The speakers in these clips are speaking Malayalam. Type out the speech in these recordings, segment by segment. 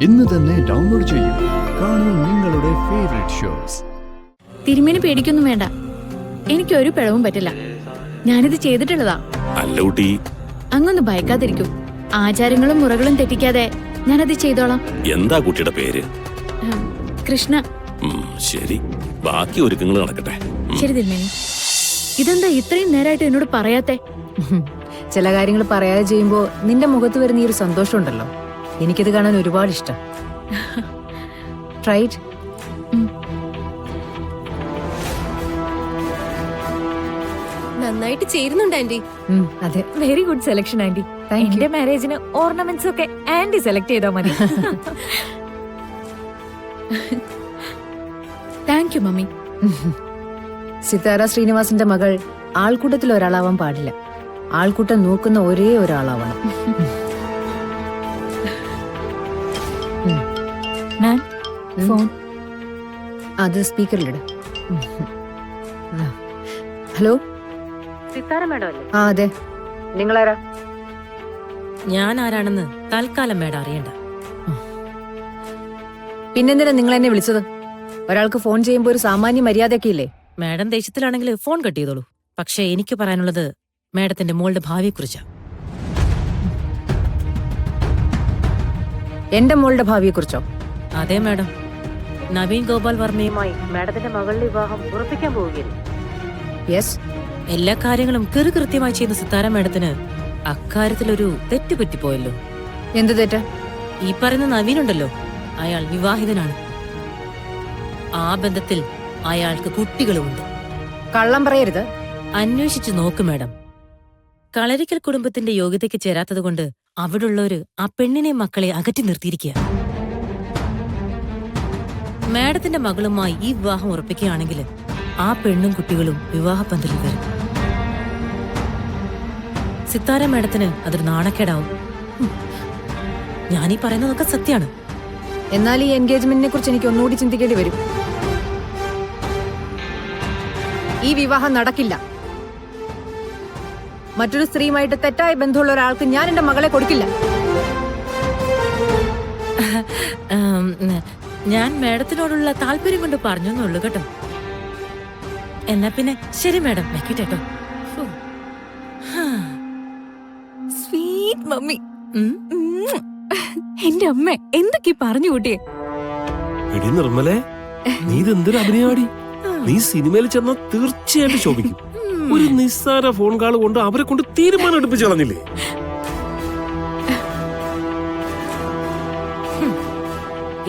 ഇന്ന് തന്നെ ഡൗൺലോഡ് ചെയ്യൂ. കാണൂ നിങ്ങളുടെ ഫേവറേറ്റ് ഷോസ്. തിരുമേനി പേടിക്കൊന്നും വേണ്ട, എനിക്കൊരു പിഴവും പറ്റില്ല. ഞാനിത് ചെയ്തിട്ടുള്ളതാ. അങ്ങൊന്ന് ഭയക്കാതിരിക്കൂ. ആചാരങ്ങളും മുറകളും തെറ്റിക്കാതെ ഞാനത് ചെയ്തോളാം. എന്താ കുട്ടിയുടെ പേര്? കൃഷ്ണ. ശരി, ബാക്കി ഒരുക്കങ്ങൾ നടക്കട്ടെ. ശരി തിരുമേനി. ഇതെന്താ ഇത്രയും നേരമായിട്ട് എന്നോട് പറയാത്തെ? ചില കാര്യങ്ങൾ പറയാതെ ചെയ്യുമ്പോ നിന്റെ മുഖത്ത് വരുന്ന ഈ ഒരു സന്തോഷം ഉണ്ടല്ലോ, എനിക്കിത് കാണാൻ ഒരുപാട് ഇഷ്ടം. ട്രൈറ്റ്. നന്നായിട്ട് ചേരുന്നുണ്ട് ആന്റി. അതെ, വെരി ഗുഡ് സെലക്ഷൻ ആന്റി. എന്റെ മാരേജിന് ഓർണമെന്റ്സ് ഒക്കെ ആന്റി സെലക്ട് ചെയ്താൽ മതി. Thank you mummy. സിതാര ശ്രീനിവാസിന്റെ മകൾ ആൾക്കൂട്ടത്തിൽ ഒരാളാവാൻ പാടില്ല. ആൾക്കൂട്ടം നോക്കുന്ന ഒരേ ഒരാളാവണം. ഫോൺ അത് സ്പീക്കറിലിട്. ഹലോ, സിത്താര മേഡം അല്ലേ? ആ അതെ. നിങ്ങളാരാ? ഞാൻ ആരാണെന്ന് തൽക്കാലം മേഡം അറിയണ്ട. പിന്നെന്തിനാ നിങ്ങൾ എന്നെ വിളിച്ചത്? ഒരാൾക്ക് ഫോൺ ചെയ്യുമ്പോ ഒരു സാമാന്യ മര്യാദയൊക്കെ ഇല്ലേ? മേഡം ദേഷ്യത്തിലാണെങ്കിൽ ഫോൺ കട്ട് ചെയ്തോളൂ. പക്ഷെ എനിക്ക് പറയാനുള്ളത് മേഡത്തിന്റെ മോളുടെ ഭാവിയെക്കുറിച്ചാ. എന്റെ മോളുടെ ഭാവിയെ കുറിച്ചോ? അതെ മേഡം, നവീൻ ഗോപാൽ വർമ്മയുമായി മേഡത്തിന്റെ മകളുടെ വിവാഹം ഉറപ്പിക്കാൻ പോവുകയാണ്. യെസ്. എല്ലാ കാര്യങ്ങളും കൃത്യമായി ചെയ്യുന്ന സിത്താര മേഡത്തിന് അക്കാര്യത്തിലൊരു തെറ്റ് പറ്റിപ്പോയല്ലോ. എന്ത് തെറ്റ്? ഈ പറയുന്ന നവീനുണ്ടല്ലോ, അയാൾ വിവാഹിതനാണ്. ആ ബന്ധത്തിൽ അയാൾക്ക് കുട്ടികളുമുണ്ട്. കള്ളം പറയരുത്. അന്വേഷിച്ചു നോക്ക് മേഡം. കളരിക്കൽ കുടുംബത്തിന്റെ യോഗ്യതയ്ക്ക് ചേരാത്തതുകൊണ്ട് അവിടുള്ളവര് ആ പെണ്ണിനെ മക്കളെ അകറ്റി നിർത്തിയിരിക്കുക. മേഡത്തിന്റെ മകളുമായി ഈ വിവാഹം ഉറപ്പിക്കുകയാണെങ്കിൽ ആ പെണ്ണും കുട്ടികളും വിവാഹ പന്തലിൽ വരും. സിത്താര മേഡത്തിന് അതൊരു നാണക്കേടാവും. ഞാനീ പറയുന്നതൊക്കെ സത്യാണ്. എന്നാൽ ഈ എൻഗേജ്മെന്റിനെ കുറിച്ച് എനിക്ക് ഒന്നുകൂടി ചിന്തിക്കേണ്ടി വരും. ഈ വിവാഹം നടക്കില്ല. മറ്റൊരു സ്ത്രീയുമായിട്ട് തെറ്റായ ബന്ധമുള്ള ഒരാൾക്ക് ഞാൻ എന്റെ മകളെ കൊടുക്കില്ല. ഞാൻ മേഡത്തിനോടുള്ള താല്പര്യം കൊണ്ട് പറഞ്ഞെന്നുള്ളൂ കേട്ടോ. എന്നാ പിന്നെ ശരി മേഡം, വെക്കട്ടോ. Sweet mummy. എന്റെ അമ്മ എന്തൊക്കെ പറഞ്ഞു കൂട്ടിയേ. എടി നിർമ്മലേ, നീ ഇതെന്തൊരു അഭിനയാടി. നീ സിനിമയിൽ ചെന്നാ തീർച്ചയായിട്ടും ശോഭിക്കും. ഒരു നിസ്സാര ഫോൺ കാൾ കൊണ്ട് അവരെ കൊണ്ട് തീരുമാനം എടുപ്പിച്ചു കളഞ്ഞില്ലേ?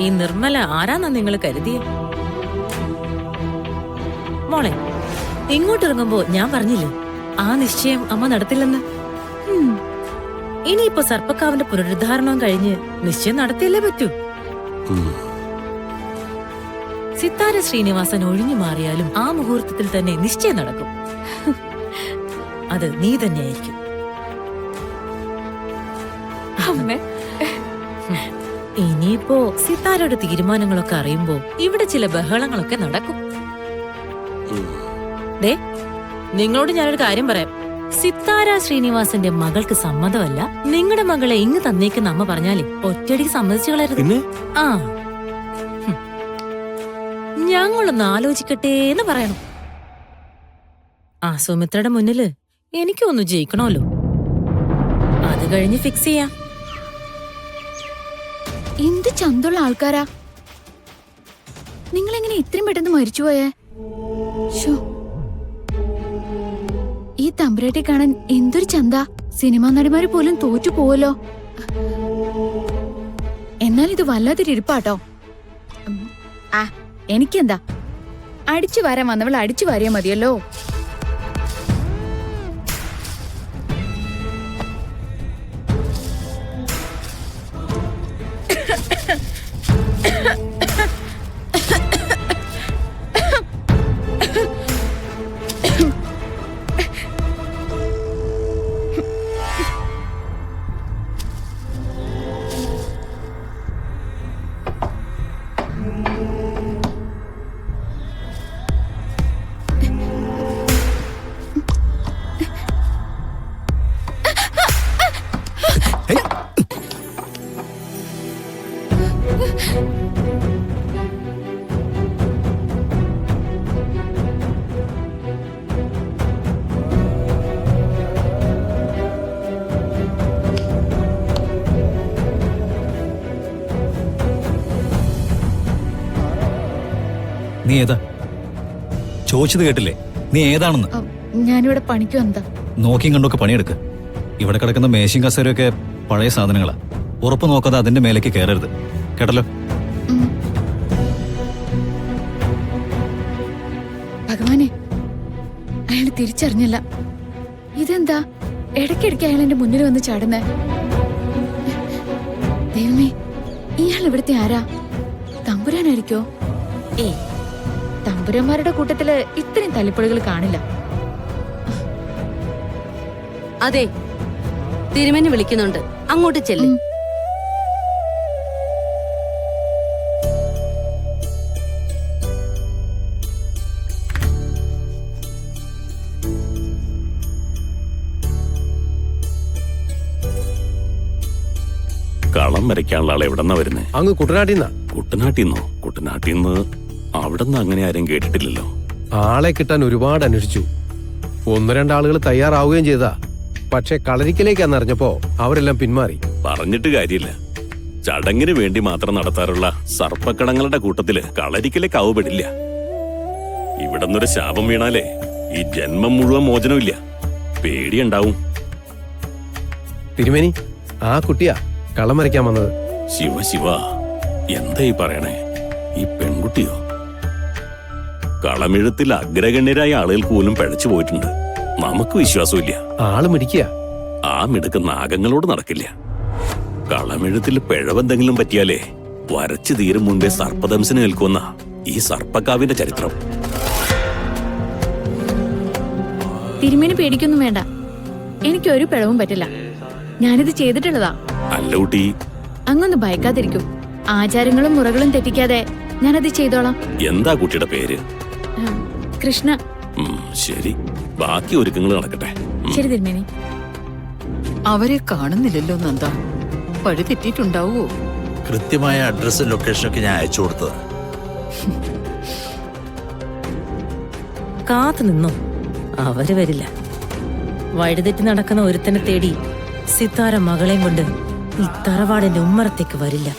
ഈ നിർമ്മല ആരാന്നാ നിങ്ങൾ കരുതിയേ? മോളെ, ഇങ്ങോട്ടിറങ്ങുമ്പോ ഞാൻ പറഞ്ഞില്ലേ ആ നിശ്ചയം അമ്മ നടത്തില്ലെന്ന്. ഇനിയിപ്പോ സർപ്പക്കാവിന്റെ പുനരുദ്ധാരണം കഴിഞ്ഞ് നിശ്ചയം നടത്തിയല്ലേ പറ്റൂ. സിത്താര ശ്രീനിവാസൻ ഒഴിഞ്ഞു മാറിയാലും ആ മുഹൂർത്തത്തിൽ തന്നെ നിശ്ചയം നടക്കും. അത് നീ തന്നെയായിരിക്കും. ഇനിയിപ്പോ സിത്താരയുടെ തീരുമാനങ്ങളൊക്കെ അറിയുമ്പോ ഇവിടെ ചില ബഹളങ്ങളൊക്കെ നടക്കും. ദേ, നിങ്ങളോട് ഞാനൊരു കാര്യം പറയാം. സിത്താര ശ്രീനിവാസന്റെ മകൾക്ക് സമ്മതമല്ല നിങ്ങളുടെ മകളെ ഇങ്ങ് തന്നേക്കുന്ന അമ്മ പറഞ്ഞാലേ ഒറ്റയടിക്ക് സമ്മതിച്ചു കളയരുത്. ആ, ഞങ്ങളൊന്ന് ആലോചിക്കട്ടെ എന്ന് പറയണം. ആ സുമിത്രയുടെ മുന്നില് എനിക്കൊന്ന് ജയിക്കണമല്ലോ. അത് കഴിഞ്ഞ് ഫിക്സ് ചെയ്യാം. എന്ത് ചന്തുള്ള ആൾക്കാരാ. നിങ്ങളെങ്ങനെ ഇത്രയും പെട്ടെന്ന് മരിച്ചുപോയേ? ഈ തമ്പുരാട്ടി കാണാൻ എന്തൊരു ചന്ത. സിനിമാ നടിമാര് പോലും തോറ്റു പോവല്ലോ. എന്നാൽ ഇത് വല്ലാത്തൊരു ഇരിപ്പാട്ടോ. ആ, എനിക്കെന്താ, അടിച്ചു വാരാൻ വന്നവൾ അടിച്ചു വാരിയാ മതിയല്ലോ. നീ ഏതാ? ചോദിച്ചത് കേട്ടില്ലേ? നീ ഏതാണെന്ന്? ഞാനിവിടെ പണിക്ക് വന്നതാ. നോക്കിയും കണ്ടൊക്കെ പണിയെടുക്ക്. ഇവിടെ കിടക്കുന്ന മേശയും കസേരയൊക്കെ പഴയ സാധനങ്ങളാ. ഉറപ്പ് നോക്കാതെ അതിന്റെ മേലേക്ക് കയറരുത്, കേട്ടല്ലോ? ഭഗവാനെ, അയാൾ തിരിച്ചറിഞ്ഞല്ല. ഇതെന്താ ഇടയ്ക്കിടയ്ക്ക് അയാൾ എന്റെ മുന്നിൽ വന്ന് ചാടുന്നേ? ദൈവമേ, ഇയാൾ ഇവിടുത്തെ ആരാ? തമ്പുരാനായിരിക്കോ? ഏ, തമ്പുരാന്മാരുടെ കൂട്ടത്തില് ഇത്രയും തല്ലിപ്പൊളികൾ കാണില്ല. അതെ, തിരുമേനി വിളിക്കുന്നുണ്ട്, അങ്ങോട്ട് ചെല്ല്. കളം വരയ്ക്കാനുള്ള ആൾ എവിടെന്നാ വരുന്നേ? അങ്ങ് കുട്ടനാട്ടിന്നാ. കുട്ടനാട്ടിന്നോ? കുട്ടനാട്ടിന്ന് അവിടെന്ന് അങ്ങനെ ആരും കേട്ടിട്ടില്ലല്ലോ. ആളെ കിട്ടാൻ ഒരുപാട് അന്വേഷിച്ചു. 1-2 ആളുകൾ തയ്യാറാവുകയും ചെയ്താ. പക്ഷെ കളരിക്കലേക്കാന്നറിഞ്ഞപ്പോ അവരെല്ലാം പിന്മാറി. പറഞ്ഞിട്ട് കാര്യമില്ല. ചടങ്ങിന് വേണ്ടി മാത്രം നടത്താറുള്ള സർപ്പക്കടങ്ങളുടെ കൂട്ടത്തില് കളരിക്കലെ കാവുപെടില്ല. ഇവിടുന്നൊരു ശാപം വീണാലേ ഈ ജന്മം മുഴുവൻ മോചനമില്ല. പേടിയുണ്ടാവും. തിരുമേനി, ആ കുട്ടിയാ കളം വരയ്ക്കാൻ വന്നത്. ശിവ ശിവ, എന്താ ഈ പറയണേ? ഈ പെൺകുട്ടിയോ? കളമെഴുത്തിൽ അഗ്രഗണ്യരായ ആളുകൾക്ക് പോലും പഴച്ചു പോയിട്ടുണ്ട്. നമുക്ക് വിശ്വാസമില്ല. ആള് മിടിക്കുക. ആ മിടുക്ക് നാഗങ്ങളോട് നടക്കില്ല. കളമെഴുത്തിൽ പിഴവെന്തെങ്കിലും പറ്റിയാലേ വരച്ചു തീരും മുൻപേ സർപ്പദംശന് നിൽക്കുന്ന ഈ സർപ്പക്കാവിന്റെ ചരിത്രം. തിരുമേനി പേടിക്കൊന്നും വേണ്ട, എനിക്കൊരു പിഴവും പറ്റില്ല. ഞാനിത് ചെയ്തിട്ടുള്ളതാ. അല്ല കുട്ടി, അങ്ങൊന്ന് ഭയക്കാതിരിക്കും. ആചാരങ്ങളും മുറകളും തെറ്റിക്കാതെ ഞാനത് ചെയ്തോളാം. എന്താ കുട്ടിയുടെ പേര്? കൃഷ്ണ. ശരി, ബാക്കി ഒരുക്കങ്ങൾ നടക്കട്ടെ. ശരി തിരുമേനി. അവരെ കാണുന്നില്ലല്ലോ നന്ദ. വഴി തെറ്റിയിട്ടുണ്ടാവോ? കൃത്യമായ അഡ്രസ്സും ലൊക്കേഷനൊക്കെ ഞാൻ അയച്ചു കൊടുത്തത്. കാത്തു നിന്നോ, അവര് വരില്ല. വഴിതെറ്റി നടക്കുന്ന ഒരുത്തനെ തേടി സിത്താര മകളെയും കൊണ്ട് ഈ തറവാടിന്റെ ഉമ്മറത്തേക്ക് വരില്ല.